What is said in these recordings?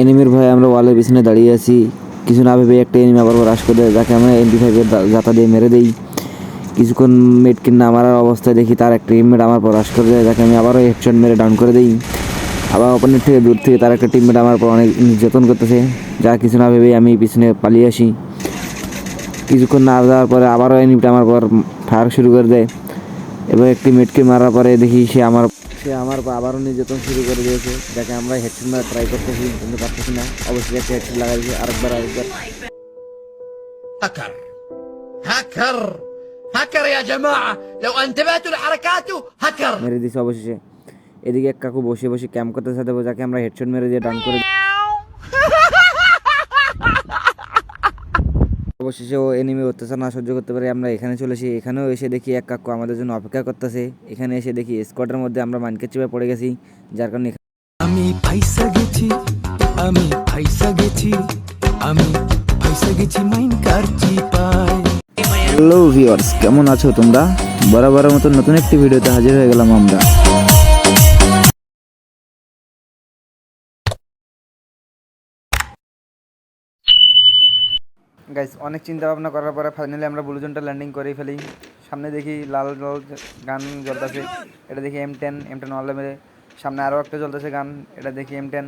এনিমির ভয়ে আমরা ওয়ালের পিছনে দাঁড়িয়ে আছি। কিছু না ভেবে একটা এনিমি আবার রাশ করে দেয়, যাকে আমরা MP5 জাতা দিয়ে মেরে দিই। কিছুক্ষণ মেডকিট না মারার অবস্থায় দেখি তার একটা টিমমেট আমার পর রাশ করে দেয়, যাকে আমি আবারও হেডশট মেরে ডাউন করে দিই। আবার অপোনেন্ট থেকে দূর থেকে তার একটা টিমমেট আমার পর অনেক নির্যাতন করতেছে, যা কিছু না ভেবেই আমি পিছনে পালিয়ে আসি। কিছুক্ষণ না যাওয়ার পরে আবারও এনিমিটা আমার পর ফায়ার শুরু করে দেয় এবং একটি মেডকিট মারার পরে দেখি সে আমার আবারও নির্যাতন শুরু করে দিয়েছে, যাকে আমরা হেডশট মারা ট্রাই করতেছি কিন্তু পারতেছি না। অবশ্যই একটা হেডশট লাগাই দিয়েছি আরেকবার। هاكر هاكر هاكر يا جماعة لو انتبهتوا لحركاته هاكر মেরে দিয়েছে অবশেষে। এদিকে এক কাকু বসে বসে ক্যাম্প করতে সাথে, যাকে আমরা হেডশট মেরে দিয়ে ডাউন করে অবশেষে ও এনিমি অত্যাচার না সহ্য করতে পারে আমরা এখানে চলে আসি। এখানেও এসে দেখি এক কাকু আমাদের জন্য অপেক্ষা করতেছে। এখানে এসে দেখি স্কোয়াডের মধ্যে আমরা মানকে চেপে পড়ে গেছি, যার কারণে আমি ফাইসা গেছি আমি ফাইসা গেছি আমি ফাইসা গেছি মাইন কারচি পাই। হ্যালো ভিউয়ার্স, কেমন আছো তোমরা? বরাবরের মতো নতুন একটি ভিডিওতে হাজির হয়ে গেলাম আমরা। গাইস, অনেক চিন্তা ভাবনা করার পরে ফাইনালি আমরা ব্লু জোনটা ল্যান্ডিং করেই ফেলি। সামনে দেখি লাল লাল গান জ্বলতেছে, এটা দেখি M10 ওয়ালে মেরে। সামনে আরও একটা জ্বলতেছে গান, এটা দেখি M10।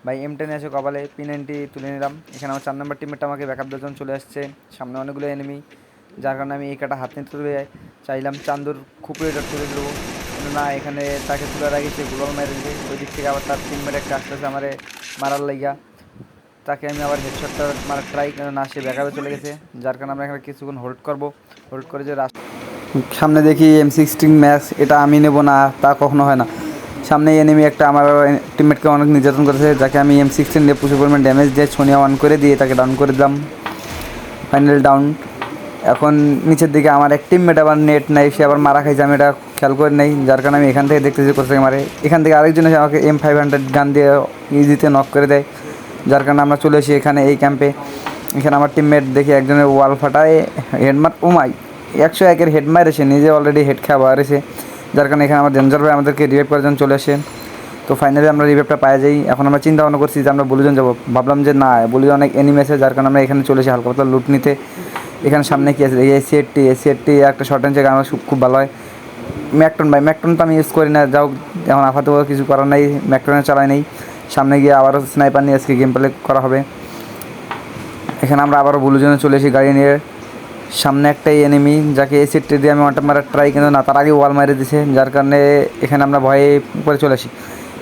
ভাই M10 এসে কপালে P90 তুলে নিলাম। এখানে আমার 4 নম্বর টিমমেটটা আমাকে ব্যাকআপ দেওয়ার জন্য চলে আসছে। সামনে অনেকগুলো এনিমি, যার কারণে আমি এই কাটা হাত নিতে তুলে চাইলাম চান্দুর খুপড়ে এটা তুলে দেবো, কিন্তু না, এখানে তাকে তোলার আগে সে গ্লোবাল মেরে দিয়েছে। ওই দিক থেকে আবার তার টিমমেট একটা আসতেছে আমারে মারার লাইগা, তাকে আমি আবার হেডশটটা মারা ট্রাই, না সে ব্যাকআপে চলে গেছে, যার কারণে আমরা এখানে কিছুক্ষণ হোল্ড করে যে সামনে দেখি M16 ম্যাক্স, এটা আমি নেব না, তা কখনো হয় না। সামনে এনিমি একটা আমার টিমমেটকে অনেক নির্যাতন করেছে, যাকে আমি M16 দিয়ে প্রচুর পরিমাণ ড্যামেজ দিয়ে সোনিয়া ওয়ান করে দিয়ে তাকে ডাউন করে দিলাম। Final down. এখন নিচের দিকে আমার এক টিমমেট আবার নেট নাই, সে আবার মারা খাইছে, আমি এটা খেয়াল করে নেই, যার কারণে আমি এখান থেকে দেখতেছি কোথায় মারে। এখান থেকে আরেকজন এসে আমাকে M500 গান দিয়ে ইজিতে নক করে দেয়, যার কারণে আমরা চলে আসি এখানে এই ক্যাম্পে। এখানে আমার টিমমেট দেখি একজনের ওয়াল ফাটায় হেডমার, ওমাই 101-এর হেড মারেছে, নিজে অলরেডি হেড খাওয়া এসে, যার কারণে এখানে আমার ডেঞ্জার ভাই আমাদেরকে রিভাইভ করার জন্য চলে আসে। তো ফাইনালি আমরা রিভাইভটা পাই যাই। এখন আমরা চিন্তা ভাবনা করছি যে আমরা ব্লুজন যাবো, ভাবলাম যে না, ব্লুজন অনেক এনিমি আছে, যার কারণে আমরা এখানে চলে এসে হালকা পাতলা লুট নিতে। এখানে সামনে কী আছে, এই AC-80 একটা শর্ট রেঞ্জের গান খুব ভালো হয়। ম্যাকটন তো আমি ইউজ করি না, যাও এখন আপাতত কিছু করার নাই, ম্যাকটনে চালাই নেই। সামনে গিয়ে আবারও স্নাইপার নিয়ে আজকে গেম প্লে করা হবে। এখানে আমরা আবারও ব্লুজনে চলে এসি গাড়ি নিয়ে। সামনে একটাই এনিমি, যাকে AC-80 দিয়ে আমি ওয়ানটা মারার ট্রাই, কিন্তু না, তার আগে ওয়াল মারে দিছে, যার কারণে এখানে আমরা ভয়ে উপরে চলে আসি।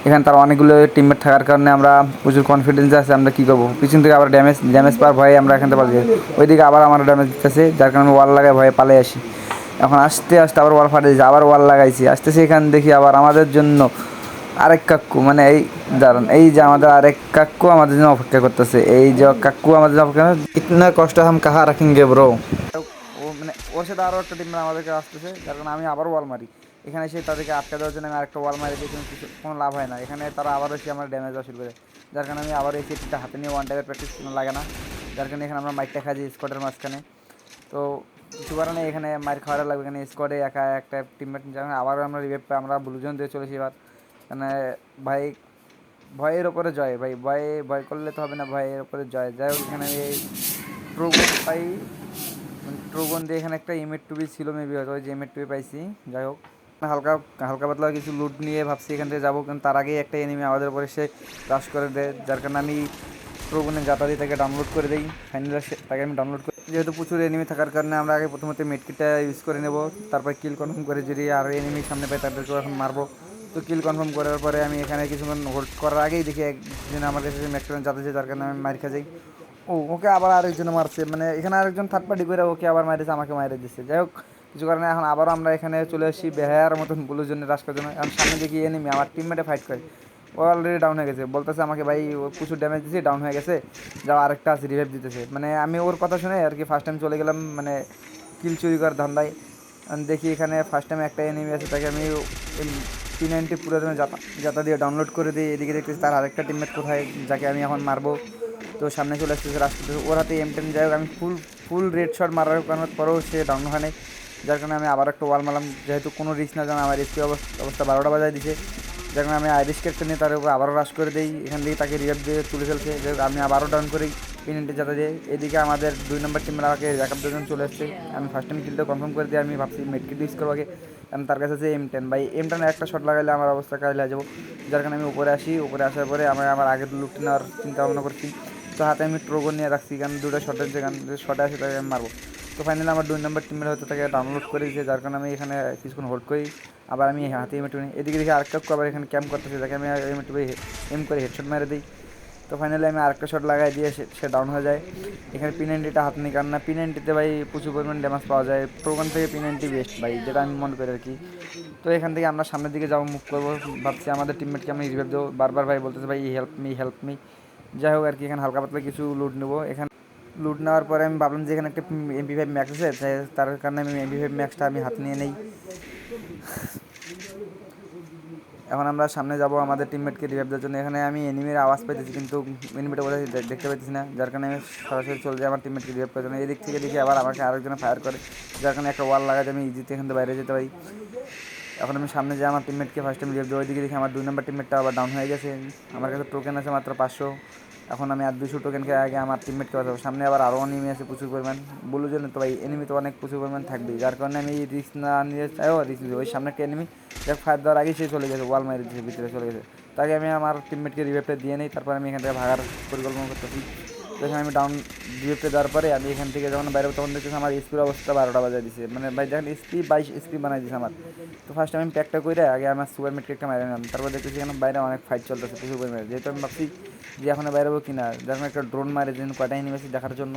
এখানে তার অনেকগুলো টিমমেট থাকার কারণে আমরা প্রচুর কনফিডেন্স আছে, আমরা কী করবো, পিছন থেকে আবার ড্যামেজ পাওয়ার ভয়ে আমরা এখান থেকে পালিয়ে যাই। ওইদিকে আবার আমার ড্যামেজ দিতেছে, যার কারণে ওয়াল লাগায় ভয়ে পালিয়ে আসি। এখন আস্তে আস্তে আবার ওয়াল ফাটে দিয়েছে, আবার ওয়াল লাগাইছি, আসতেছি এখানে দেখি আবার আমাদের জন্য আরেক কাক্কু, মানে এই দাঁড়ান, এই যে আমাদের আরেক কাক্কু আমাদের জন্য অপেক্ষা করতেছে। এই যে কাক্কু আমাদের জন্য অপেক্ষা, ইতনা কষ্ট হাম কাহা রাখেঙ্গে ব্রো। ও মানে ওর সাথে আরও একটা টিম আমাদেরকে আসতেছে, যার কারণে আমি আবার ওয়াল মারি। এখানে এসে তাদেরকে আটকা দেওয়ার জন্য আমি আরেকটা ওয়াল মারি দিই, কিন্তু কোনো লাভ হয় না। এখানে তারা আবারও এসে আমার ড্যামেজ দেওয়া শুরু করে, যার কারণে আমি আবার এই সেটটা হাতে নিয়ে ওয়ান টাইপের প্র্যাকটিস লাগে না, যার কারণে এখানে আমরা মাইটটা খাই স্কোয়াডের মাঝখানে। তো কিছু কারণে এখানে মাইর খাওয়ার লাগবে, এখানে স্কোয়াডে একা একটা টিমমেট, যেখানে আবারও আমরা রিভাইভ পাই, আমরা ব্লুজন দিয়ে চলেছি এবার। মানে ভাই, ভয়ের ওপরে জয় ভাই, ভয় করলে তো হবে না, ভয়ের ওপরে জয়। যাই হোক, এখানে এই ট্রোগন পাই, মানে ট্রোগন দিয়ে এখানে একটা M8 ছিল মেবি, হয়তো ওই যে M8 পাইছি। যাই হোক, হালকা হালকা পাতলা কিছু লুট নিয়ে ভাবছি এখান থেকে যাবো, কিন্তু তার আগেই একটা এনিমি আমাদের উপরে সে রাশ করে দেয়, যার কারণে আমি ট্রোগনের জাতা দিয়ে তাকে ডাউনলোড করে দিই। ফাইনালি তাকে আমি ডাউনলোড করি, যেহেতু প্রচুর এনিমি থাকার কারণে আমরা আগে প্রথমত মেডকিটটা ইউজ করে নেব, তারপর কিল কনফার্ম করে যদি আরও এনিমি সামনে পাই তাদেরকেও এখন মারবো। তো কিল কনফার্ম করার পরে আমি এখানে কিছুক্ষণ হোল্ড করার আগেই দেখি একজন আমার কাছে ম্যাকটন যাচ্ছে, যার কারণে আমি মার খা যাই। ওকে আবার আরেকজন মারছে, মানে এখানে আরেকজন থার্ড পার্টি করে ওকে আবার মারিছে, আমাকে মারে দিচ্ছে। যাই হোক, কিছু কারণে এখন আবারও আমরা এখানে চলে আসি বেহায়ার মতন ব্লুর জন্য রাশ করার জন্য। এখন সামনে দেখি এনিমি আমার টিমমেটে ফাইট করে, ও অলরেডি ডাউন হয়ে গেছে, বলতেছে আমাকে ভাই ও প্রচুর ড্যামেজ দিয়েছে, ডাউন হয়ে গেছে, যাও আরেকটা আছে রিভাইভ দিতেছে। মানে আমি ওর কথা শুনে আর কি ফার্স্ট টাইম চলে গেলাম, মানে কিল চুরি করার ধান্দায়। দেখি এখানে ফার্স্ট টাইম একটা এনিমি আছে, তাকে আমি P90 পুরো যাতা দিয়ে ডাউনলোড করে দিই। এদিকে দেখতেছি তার আরেকটা টিমমেট কোথায়, যাকে আমি এখন মারবো। তো সামনে চলে আসতেছে রাস্তাতে, ওর হাতে M10। যাই হোক, আমি ফুল রেড শট মারার পরেও সে ডাউন হয় নাই, যার কারণে আমি আবার একটা ওয়াল মারলাম, যেহেতু কোনো রিস্ক না জানা আমার রেস্কিউ অবস্থা 12টা বাজায় দিছে। যখন আমি আইরিশ ক্যারেক্টার নিয়ে তার উপর আবারও রাশ করে দিই, এখান থেকে তাকে রিভাইভ দিয়ে তুলে ফেলছে, যাই হোক আমি আবারও ডাউন করি পিনেন্টে যাতে দিয়ে। এদিকে আমাদের 2 নম্বর টিমের আমাকে ব্যাকআপ দুজন চলে এসছে। আমি ফার্স্ট টাইম কিলটা কনফার্ম করে দিই, আমি ভাবছি মেডকিট ইউজ করবো আগে, কারণ তার কাছে আছে M10 ভাই। M10 একটা শট লাগাইলে আমার অবস্থা কাজে যাবো, যার কারণে আমি উপরে আসি। উপরে আসার পরে আমার আগের লুকটি নেওয়ার চিন্তা ভাবনা করছি। তো হাতে আমি ট্রোগন নিয়ে রাখছি, কারণ 2টা শটের যে গান শটে আসে তাকে আমি মারবো। তো ফাইনালি আমার 2 নম্বর টিমের হয়তো তাকে ডাউনলোড করে দিয়েছে, যার কারণে আমি এখানে কিছুক্ষণ হোল্ড করি। আবার আমি হাতে এমএটু নিই, এদিকে দেখি আরেকটা আবার এখানে ক্যাম্প করতেছে, তাকে আমি এমএটু এম করে হেডশট মেরে দিই। তো ফাইনালি আমি আরেকটা শট লাগাই দিয়ে সে ডাউন হয়ে যায়। এখানে P90টা হাত নিই, কারণ না P90তে ভাই প্রচুর পরিমাণ ড্যামেজ পাওয়া যায়, প্রোগ্রাম থেকে P90 বেস্ট ভাই, যেটা আমি মনে করি আর কি। তো এখান থেকে আমরা সামনের দিকে যাবো, মুভ করবো, ভাবছি আমাদের টিমমেটকে আমি রিভাইভ দেবো। বারবার ভাই বলতেছে ভাই হেল্প মি। যাই হোক আর কি, এখানে হালকা পাতলা কিছু লুট নেবো। এখানে লুট নেওয়ার পরে আমি ভাবলাম যে এখানে একটা MP5 ম্যাক্স আছে, তার কারণে আমি MP5 ম্যাক্সটা আমি হাত নিয়ে নেই। এখন আমরা সামনে যাব আমাদের টিমমেটকে রিভাইভ দেওয়ার জন্য। এখানে আমি এনিমির আওয়াজ পাইতেছি, কিন্তু এনিমিটা কোথায় দেখতে পাইতেছি না, যার কারণে আমি সরাসরি চলে যাই আমার টিমমেটকে রিভাইভ করার জন্য। এদিক থেকে দেখি আবার আমাকে আরেকজনে ফায়ার করে, যার কারণে একটা ওয়াল লাগাতে আমি ইজিতে এখান থেকে বাইরে যেতে পারি। এখন আমি সামনে যাই আমার টিমমেটকে ফার্স্ট টাইম রিভাইভ দেবো। ওইদিকে দেখি আমার 2 নম্বর টিমমেটটা আবার ডাউন হয়ে গেছে। আমার কাছে টোকেন আছে মাত্র 500। এখন আমি আর 200 টোকেনকে আগে আমার টিমমেটকে বাঁচাবো। সামনে আবার আরও এনিমি আছে প্রচুর পরিমাণ, বলু জন্য তো ভাই এনিমি তো অনেক প্রচুর পরিমাণ থাকবেই, যার কারণে আমি রিস্ক না নিয়ে চাইও রিস্ক দিই। ওই সামনে একটা এনিমি যাক ফায়ার দেওয়ার আগেই সে চলে গেছে, ওয়াল মারি দিয়েছে, ভিতরে চলে গেছে। তাকে আমি আমার টিমমেটকে রিভাইভটা দিয়ে নিই, তারপর আমি এখান থেকে ভাগার পরিকল্পনা করতেছি। তো এখানে আমি ডাউন রিভাইভটা দেওয়ার পরে আমি এখান থেকে যখন বাইরে তখন দেখতেছি আমার এসপির অবস্থা 12টা বাজায় দিচ্ছে, মানে ভাই দেখেন এসপি 22 এসপি বানাই দিয়েছে আমার। তো ফার্স্ট আমি প্যাকটা করে আগে আমার সুপার মিডকে একটা মারি নিলাম, তারপর দেখতেছি এখানে বাইরে অনেক ফাইট চলতেছে প্রচুর পরিমাণে, যেহেতু আমি ভাবছি যে এখন বাইরে হবো কিনা, যখন একটা ড্রোন মারে যেন কয়টা এনিমি আছে দেখার জন্য।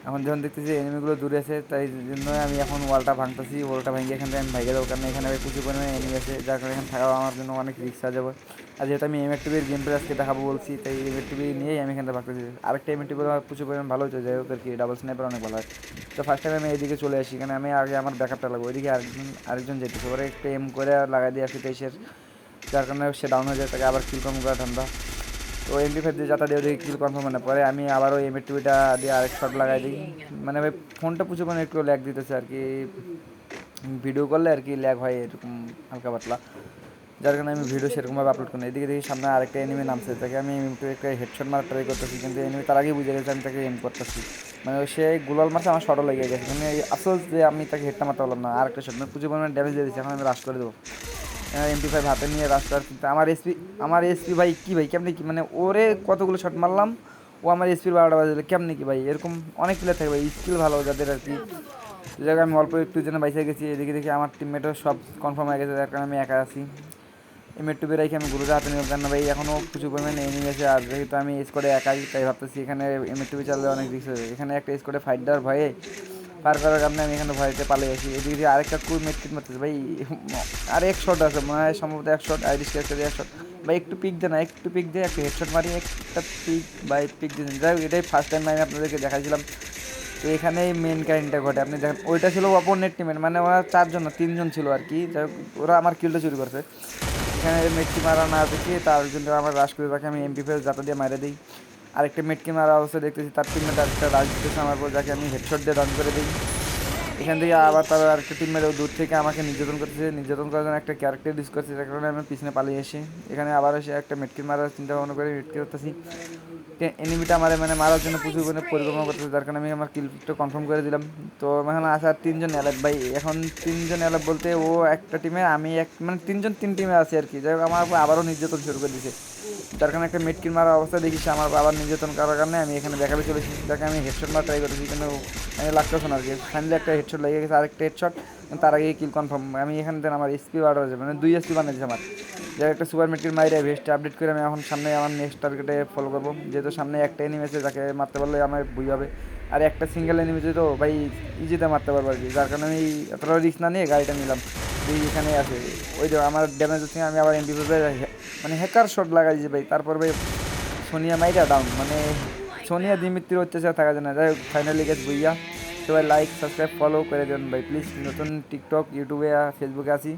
এখন যখন দেখতেছি এনিমিগুলো দূরে আছে, তাই জন্য আমি এখন ওয়ালটা ভাঙতেছি, ওয়ালটা ভেঙে এখান থেকে আমি ভাইগে দেবো, কারণ এখানে প্রচুর পরিমাণে এনিমি আছে, যার কারণে এখানে থাকা আমার জন্য অনেক রিস্ক হয়ে যাবে। আর যেহেতু আমি M1 গেম প্লে আজকে দেখাবো বলছি, তাই M1 নিয়েই আমি এখান থেকে ভাগতেছি। আরেকটা M1 প্রচুর পরিমাণ ভালো হচ্ছে, যাই হোক আর কি, ডাবল স্নাইপার অনেক ভালো হয়। তো ফার্স্ট টাইম আমি এইদিকে চলে আসি, এখানে আমি আগে আমার ব্যাকআপটা লাগবো। ওইদিকে আরেকজন যেতেছে, ওরা একটা এম করে লাগাই দিয়ে আসি 23-এর, যার কারণে সে ডাউন হয়ে যায়, তাকে আবার কিল কম করা ঠান্ডা। তো MP5 দিয়ে যাতা দিয়ে ওদিকে কিল কনফার্ম মানে পরে আমি আবারও M2টা দিয়ে আরেক শট লাগাই দিই। মানে ভাই ফোনটা প্রচুর মানে একটু ল্যাগ দিতেছে আর কি, ভিডিও করলে আর কি ল্যাগ হয় এরকম হালকা পাতলা, যার কারণে আমি ভিডিও সেরকমভাবে আপলোড করি। এদিকে দেখি সামনে আরেকটা এনিমি নামছে, তাকে আমি একটা হেডশট মারার ট্রাই করতেছি, কিন্তু এনিমি তার আগেই বুঝে গেছে আমি তাকে এম করতেছি, মানে সে গুলাল মারছে আমার শটও লেগে গেছে, মানে আসল যে আমি তাকে হেডটা মারতে পারলাম না। আরেকটা শট মানে প্রচুর পরিমাণে ড্যামেজ দিয়ে দিচ্ছে, এখন আমি রাশ করে দেবো। MP5 হাতে নিয়ে রাশ করার, কিন্তু আমার এসপি ভাই কী ভাই কেমনি কি, মানে ওরে কতগুলো শট মারলাম, ও আমার এসপির 12টা বাজে কেমনি কি ভাই, এরকম অনেক প্লেয়ার থাকে ভাই স্কিল ভালো যাদের আর কি। জায়গায় আমি অল্প একটু জন্য বাইসে গেছি, এদিকে দেখি আমার টিমমেটও সব কনফার্ম হয়ে গেছে, যার কারণে আমি একা আছি। M2 রেখে আমি গুরুদের হাতে নিলাম, কারণ ভাই এখনও প্রচুর পরিমাণে এনিমি আছে, আর যেহেতু আমি স্কোয়াডে একাই, তাই ভাবতেছি এখানে M2 চালালে অনেক রিস্ক হয়ে যায়। এখানে একটা স্কোয়াডে ফাইট দেওয়ার ভয়ে পার করার কারণে আমি এখানে ভয়তে পালিয়ে আসি। এদিকে আরেকটা কুই মেটকিট মারতেছে ভাই, আর এক শট আছে মনে হয় সম্ভবত, এক শট আইরিশ ক্যারেক্টার এক শট ভাই, একটু পিক দে না, একটু পিক দিয়ে একটা হেডশট মারি, একটা পিক ভাই পিক দিয়ে যাই হোক, এটাই ফার্স্ট টাইম আমি আপনাদেরকে দেখাইছিলাম। তো এখানেই মেন কাহিনিটা ঘটে, আপনি দেখেন ওইটা ছিল অপোনেন্ট টিমের, মানে ওরা 4জন না 3জন ছিল আর কি, যাই হোক ওরা আমার কিলটা চুরি করছে। এখানে মেটকি মারা না দেখি তার জন্য আমার রাশ করে তাকে আমি MP5 যাতা দিয়ে মারে দিই। আরেকটা মেটকি মারা অবস্থা দেখতেছি তার টিমমেট আরেকটা রাশ দিতেছে আমার পর, যাকে আমি হেডশট দিয়ে ডাউন করে দিই। এখান থেকে আবার তার আরেকটা টিমমেট দূর থেকে আমাকে নির্যাতন করতেছে, নির্যাতন করার জন্য একটা ক্যারেক্টার ইউজ করছে, যার কারণে আমি পিছনে পালিয়ে এসে এখানে আবার এসে একটা মেটকি মারার চিন্তা ভাবনা করে মেটকি করতেছি। এনিমিটা আমার মানে মারার জন্য প্রচুর পরিকল্পনা করতেছে, যার কারণে আমি আমার কিলটা কনফার্ম করে দিলাম। তো এখন আসার 3জন অ্যালার্ট ভাই, এখন 3জন অ্যালার্ট বলতে ও একটা টিমে আমি এক, মানে 3জন 3 টিমে আছি আর কি, যাই হোক আমার আবারও নির্যাতন শুরু করে দিয়েছে, যার কারণে একটা মেটকিল মারার অবস্থা দেখিস আমার আবার নির্যাতন করার কারণে আমি এখানে দেখাবে চলেছি, যাকে আমি হেডশট মারা ট্রাই করেছি, কিন্তু আমি লাগতেছে না আর কি। ফাইনালি একটা হেডশট লেগে গেছে, আরেকটা হেডশট, তার আগে কিল কনফার্ম। আমি এখানে দেন আমার এসপি বাড়া হয়েছে, মানে 2 এসপি বানিয়েছে আমার, যাই একটা সুপার মেটকিল মাইরে ভেস্টে আপডেট করে আমি এখন সামনে আমার নেক্সট টার্গেটে ফলো করবো, যেহেতু সামনে একটা এনিমি আছে যাকে মারতে পারলে আমার ভুই হবে, আর একটা সিঙ্গেল এনিমি তো ভাই ইজিতে মারতে পারবো আর কি, যার কারণে আমি এতটা রিস্ক না নিয়ে গাড়িটা নিলাম। এই এখানে আছে ওই যে আমার ড্যামেজ হচ্ছে, আমি আবার MP5 মানে হ্যাকার শট লাগাই দিয়েছি ভাই, তারপর ভাই সোনিয়া মাইরা ডাউন, মানে সোনিয়া দিমিত্রির অত্যাচার থাকা যায় না। যাই হোক ফাইনালি গেছে ভুইয়া, সবাই লাইক সাবস্ক্রাইব ফলো করে দেন ভাই প্লিজ। নতুন টিকটক ইউটিউবে ফেসবুকে আছি,